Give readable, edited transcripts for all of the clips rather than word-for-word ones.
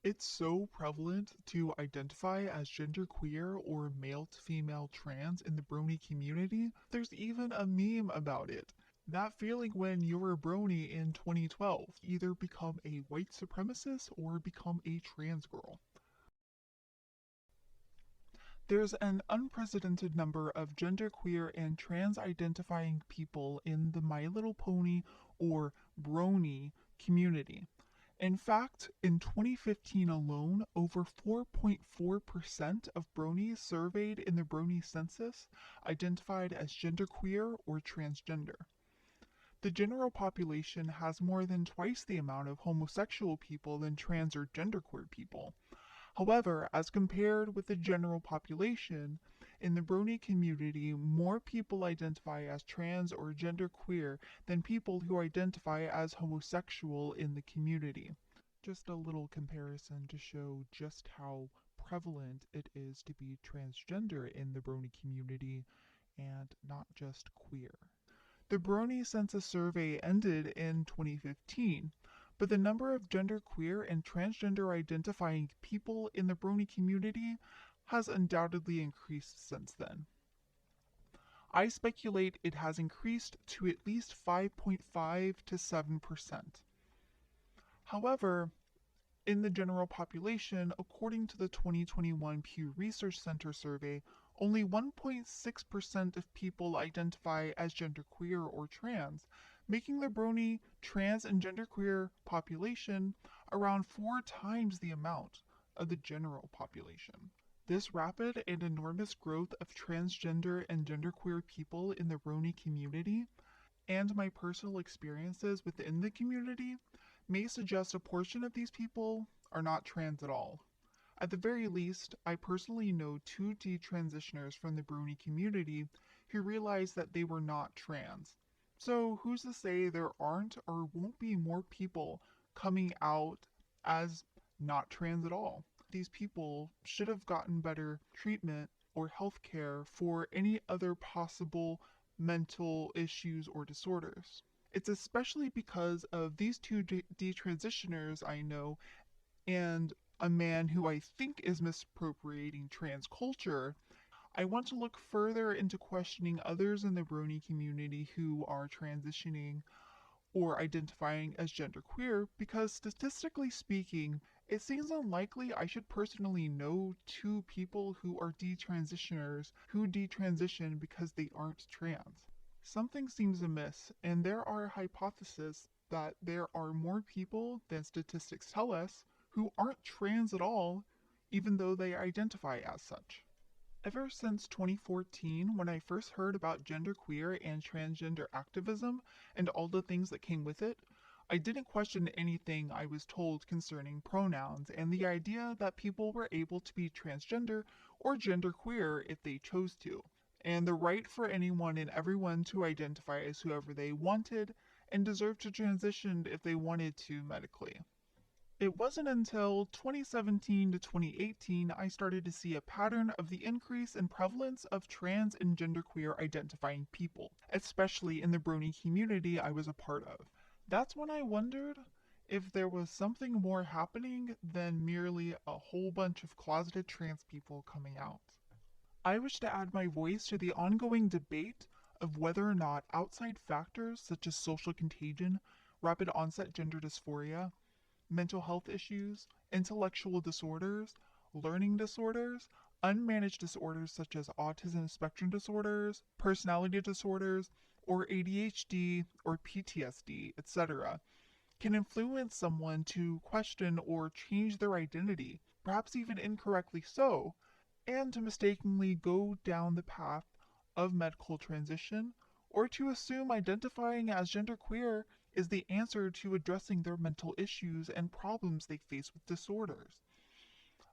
It's so prevalent to identify as genderqueer or male to female trans in the Brony community. There's even a meme about it. That feeling when you're a Brony in 2012, either become a white supremacist or become a trans girl. There's an unprecedented number of genderqueer and trans identifying people in the My Little Pony or Brony community. In fact, in 2015 alone, over 4.4% of Bronies surveyed in the Brony Census identified as genderqueer or transgender. The general population has more than twice the amount of homosexual people than trans or genderqueer people. However, as compared with the general population, in the Brony community, more people identify as trans or genderqueer than people who identify as homosexual in the community. Just a little comparison to show just how prevalent it is to be transgender in the Brony community and not just queer. The Brony Census survey ended in 2015, but the number of genderqueer and transgender identifying people in the Brony community has undoubtedly increased since then. I speculate it has increased to at least 5.5 to 7%. However, in the general population, according to the 2021 Pew Research Center survey, only 1.6% of people identify as genderqueer or trans, making the Brony trans and genderqueer population around 4 times the amount of the general population. This rapid and enormous growth of transgender and genderqueer people in the Brony community and my personal experiences within the community may suggest a portion of these people are not trans at all. At the very least, I personally know two detransitioners from the Brony community who realized that they were not trans. So who's to say there aren't or won't be more people coming out as not trans at all? These people should have gotten better treatment or health care for any other possible mental issues or disorders. It's especially because of these two detransitioners I know and a man who I think is misappropriating trans culture. I want to look further into questioning others in the Brony community who are transitioning or identifying as genderqueer because statistically speaking, it seems unlikely I should personally know two people who are detransitioners who detransition because they aren't trans. Something seems amiss, and there are hypotheses that there are more people than statistics tell us who aren't trans at all, even though they identify as such. Ever since 2014, when I first heard about genderqueer and transgender activism and all the things that came with it, I didn't question anything I was told concerning pronouns and the idea that people were able to be transgender or genderqueer if they chose to, and the right for anyone and everyone to identify as whoever they wanted and deserve to transition if they wanted to medically. It wasn't until 2017 to 2018 I started to see a pattern of the increase in prevalence of trans and genderqueer identifying people, especially in the Brony community I was a part of. That's when I wondered if there was something more happening than merely a whole bunch of closeted trans people coming out. I wish to add my voice to the ongoing debate of whether or not outside factors such as social contagion, rapid onset gender dysphoria, mental health issues, intellectual disorders, learning disorders, unmanaged disorders such as autism spectrum disorders, personality disorders, or ADHD or PTSD, etc., can influence someone to question or change their identity, perhaps even incorrectly so, and to mistakenly go down the path of medical transition, or to assume identifying as genderqueer is the answer to addressing their mental issues and problems they face with disorders.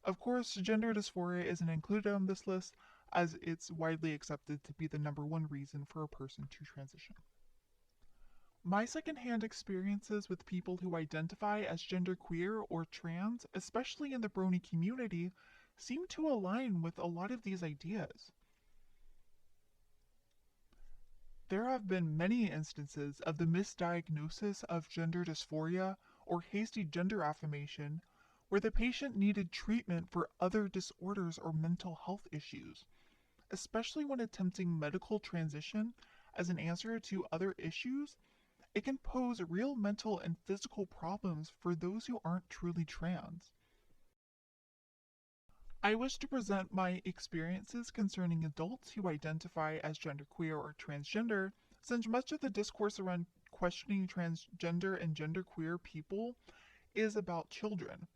Of course, gender dysphoria isn't included on this list, as it's widely accepted to be the number one reason for a person to transition. My secondhand experiences with people who identify as genderqueer or trans, especially in the Brony community, seem to align with a lot of these ideas. There have been many instances of the misdiagnosis of gender dysphoria or hasty gender affirmation, where the patient needed treatment for other disorders or mental health issues, especially when attempting medical transition as an answer to other issues. It can pose real mental and physical problems for those who aren't truly trans. I wish to present my experiences concerning adults who identify as genderqueer or transgender, since much of the discourse around questioning transgender and genderqueer people is about children.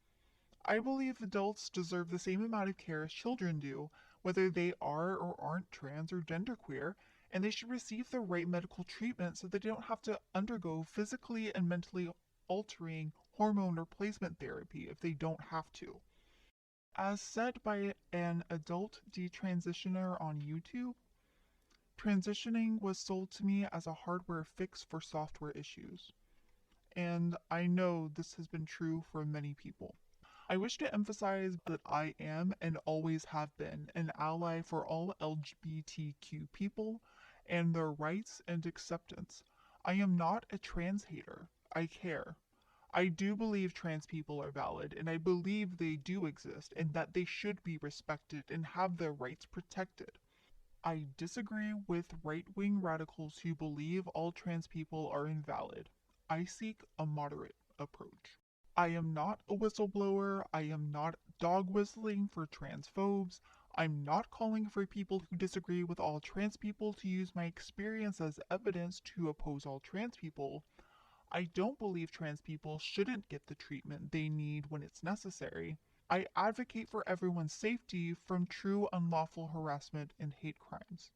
I believe adults deserve the same amount of care as children do, whether they are or aren't trans or genderqueer, and they should receive the right medical treatment so they don't have to undergo physically and mentally altering hormone replacement therapy if they don't have to. As said by an adult detransitioner on YouTube, transitioning was sold to me as a hardware fix for software issues. And I know this has been true for many people. I wish to emphasize that I am and always have been an ally for all LGBTQ people and their rights and acceptance. I am not a trans hater. I care. I do believe trans people are valid, and I believe they do exist and that they should be respected and have their rights protected. I disagree with right-wing radicals who believe all trans people are invalid. I seek a moderate approach. I am not a whistleblower. I am not dog whistling for transphobes. I'm not calling for people who disagree with all trans people to use my experience as evidence to oppose all trans people. I don't believe trans people shouldn't get the treatment they need when it's necessary. I advocate for everyone's safety from true unlawful harassment and hate crimes.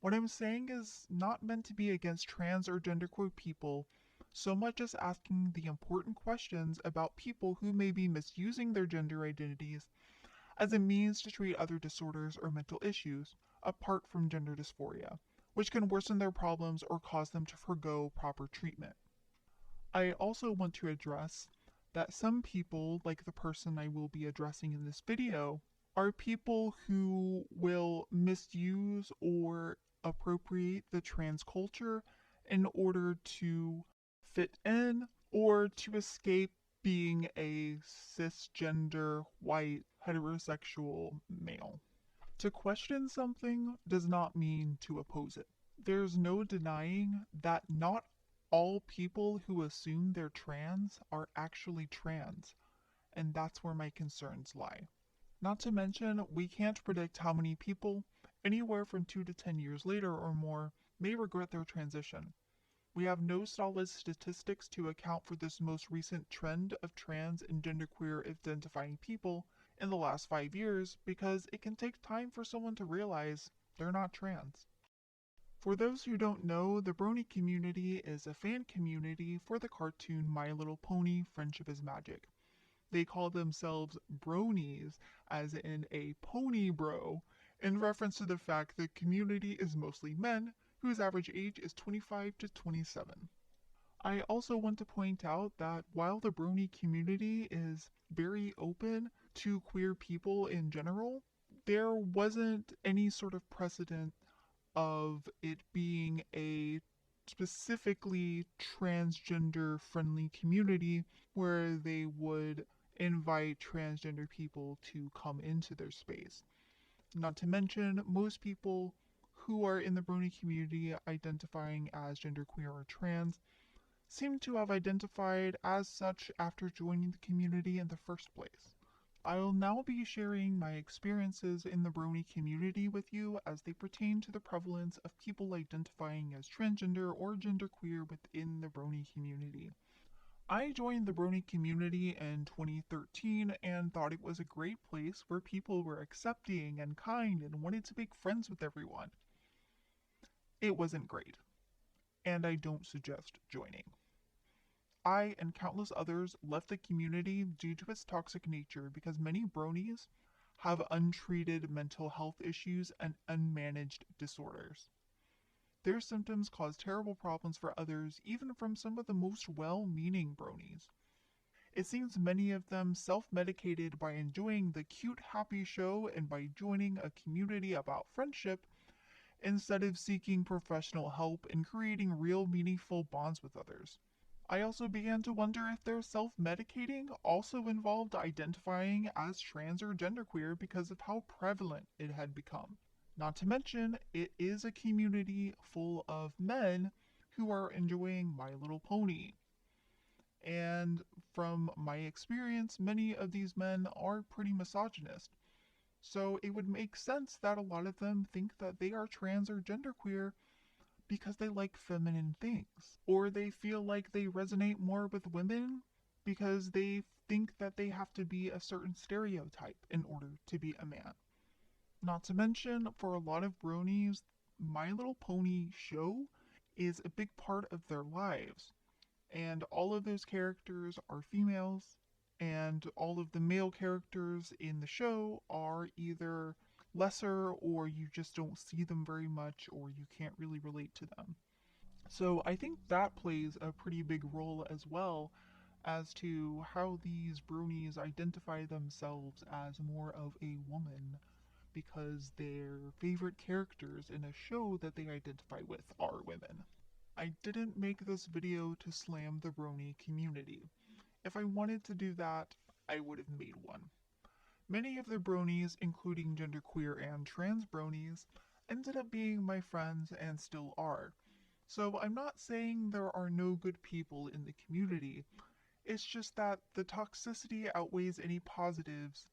What I'm saying is not meant to be against trans or genderqueer people, so much as asking the important questions about people who may be misusing their gender identities as a means to treat other disorders or mental issues, apart from gender dysphoria, which can worsen their problems or cause them to forgo proper treatment. I also want to address that some people, like the person I will be addressing in this video, are people who will misuse or appropriate the trans culture in order to fit in or to escape being a cisgender, white, heterosexual male. To question something does not mean to oppose it. There's no denying that not all people who assume they're trans are actually trans, and that's where my concerns lie. Not to mention, we can't predict how many people, anywhere from 2 to 10 years later or more, may regret their transition. We have no solid statistics to account for this most recent trend of trans and genderqueer identifying people in the last 5 years because it can take time for someone to realize they're not trans. For those who don't know, the Brony Community is a fan community for the cartoon My Little Pony: Friendship is Magic. They call themselves Bronies, as in a pony bro, in reference to the fact the community is mostly men, whose average age is 25 to 27. I also want to point out that while the Brony community is very open to queer people in general, there wasn't any sort of precedent of it being a specifically transgender friendly community where they would invite transgender people to come into their space. Not to mention, most people who are in the Brony community identifying as genderqueer or trans seem to have identified as such after joining the community in the first place. I will now be sharing my experiences in the Brony community with you as they pertain to the prevalence of people identifying as transgender or genderqueer within the Brony community. I joined the Brony community in 2013 and thought it was a great place where people were accepting and kind and wanted to make friends with everyone. It wasn't great, and I don't suggest joining. I and countless others left the community due to its toxic nature because many bronies have untreated mental health issues and unmanaged disorders. Their symptoms cause terrible problems for others, even from some of the most well-meaning bronies. It seems many of them self-medicated by enjoying the cute, happy show and by joining a community about friendship instead of seeking professional help and creating real, meaningful bonds with others. I also began to wonder if their self medicating also involved identifying as trans or genderqueer because of how prevalent it had become. Not to mention, it is a community full of men who are enjoying My Little Pony. And from my experience, many of these men are pretty misogynist. So it would make sense that a lot of them think that they are trans or genderqueer because they like feminine things. Or they feel like they resonate more with women because they think that they have to be a certain stereotype in order to be a man. Not to mention, for a lot of bronies, My Little Pony show is a big part of their lives. And all of those characters are females, and all of the male characters in the show are either lesser or you just don't see them very much or you can't really relate to them. So I think that plays a pretty big role as well as to how these bronies identify themselves as more of a woman because their favorite characters in a show that they identify with are women. I didn't make this video to slam the Brony community. If I wanted to do that, I would have made one. Many of the bronies, including genderqueer and trans bronies, ended up being my friends and still are. So I'm not saying there are no good people in the community, it's just that the toxicity outweighs any positives,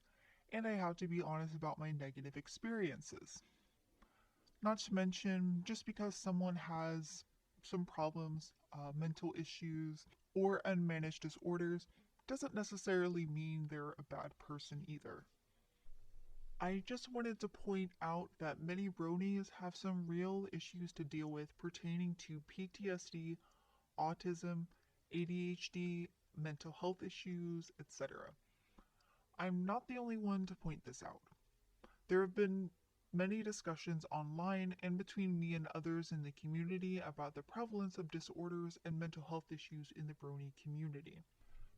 and I have to be honest about my negative experiences. Not to mention, just because someone has some problems, mental issues, or unmanaged disorders, doesn't necessarily mean they're a bad person either. I just wanted to point out that many bronies have some real issues to deal with pertaining to PTSD, autism, ADHD, mental health issues, etc. I'm not the only one to point this out. There have been many discussions online and between me and others in the community about the prevalence of disorders and mental health issues in the Brony community.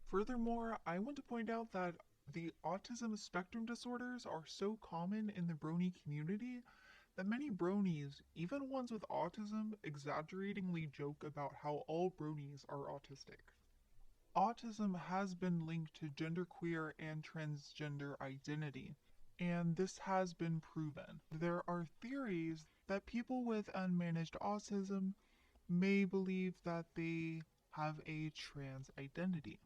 Furthermore, I want to point out that the autism spectrum disorders are so common in the Brony community that many bronies, even ones with autism, exaggeratingly joke about how all bronies are autistic. Autism has been linked to genderqueer and transgender identity, and this has been proven. There are theories that people with unmanaged autism may believe that they have a trans identity.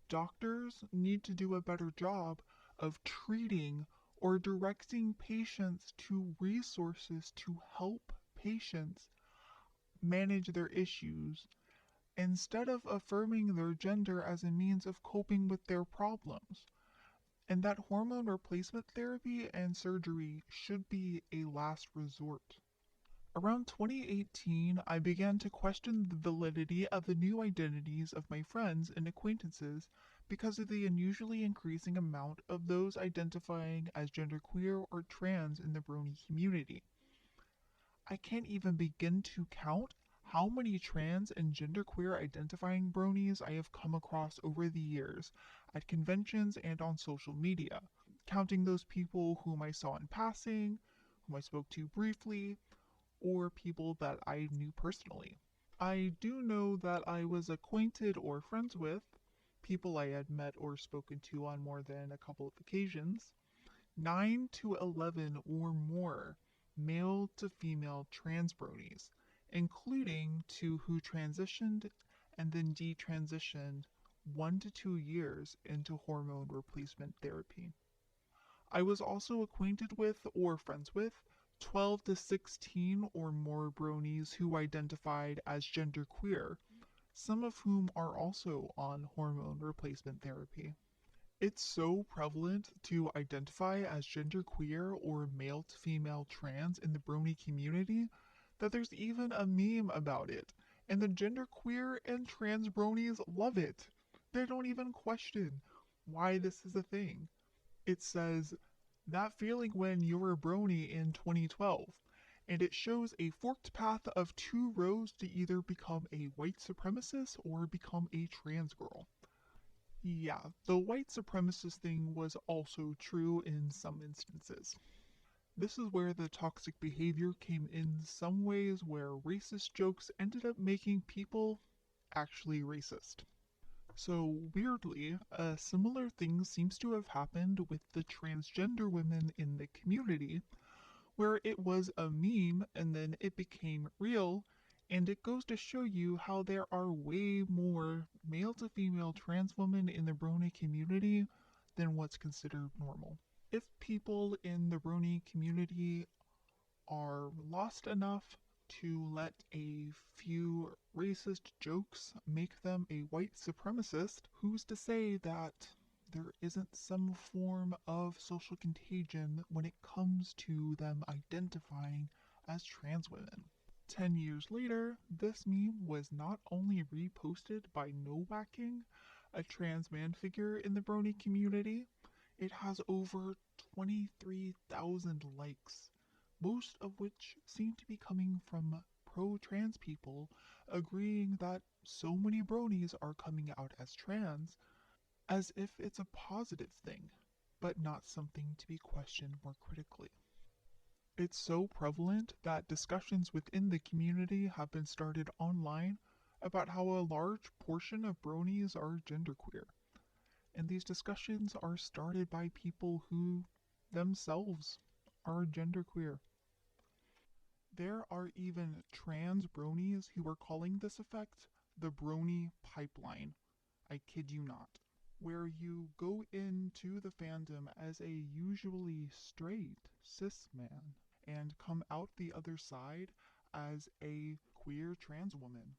Doctors need to do a better job of treating or directing patients to resources to help patients manage their issues instead of affirming their gender as a means of coping with their problems. And that hormone replacement therapy and surgery should be a last resort. Around 2018, I began to question the validity of the new identities of my friends and acquaintances because of the unusually increasing amount of those identifying as genderqueer or trans in the Brony community. I can't even begin to count how many trans and genderqueer identifying bronies I have come across over the years at conventions and on social media, counting those people whom I saw in passing, whom I spoke to briefly, or people that I knew personally. I do know that I was acquainted or friends with people I had met or spoken to on more than a couple of occasions, 9 to 11 or more male to female trans bronies, including two who transitioned and then detransitioned 1 to 2 years into hormone replacement therapy. I was also acquainted with or friends with 12 to 16 or more bronies who identified as genderqueer, some of whom are also on hormone replacement therapy. It's so prevalent to identify as genderqueer or male to female trans in the Brony community that there's even a meme about it, and the genderqueer and trans bronies love it. They don't even question why this is a thing. It says, that feeling when you were a brony in 2012, and it shows a forked path of two roads to either become a white supremacist or become a trans girl. Yeah, the white supremacist thing was also true in some instances. This is where the toxic behavior came in some ways where racist jokes ended up making people actually racist. So, weirdly, a similar thing seems to have happened with the transgender women in the community, where it was a meme and then it became real, and it goes to show you how there are way more male to female trans women in the Brony community than what's considered normal. If people in the Brony community are lost enough to let a few racist jokes make them a white supremacist, who's to say that there isn't some form of social contagion when it comes to them identifying as trans women? 10 years later, this meme was not only reposted by No Whacking, a trans man figure in the Brony community, it has over 23,000 likes, most of which seem to be coming from pro trans people agreeing that so many bronies are coming out as trans, as if it's a positive thing, but not something to be questioned more critically. It's so prevalent that discussions within the community have been started online about how a large portion of bronies are genderqueer. And these discussions are started by people who themselves are genderqueer. There are even trans bronies who are calling this effect the Brony pipeline. I kid you not. Where you go into the fandom as a usually straight cis man and come out the other side as a queer trans woman.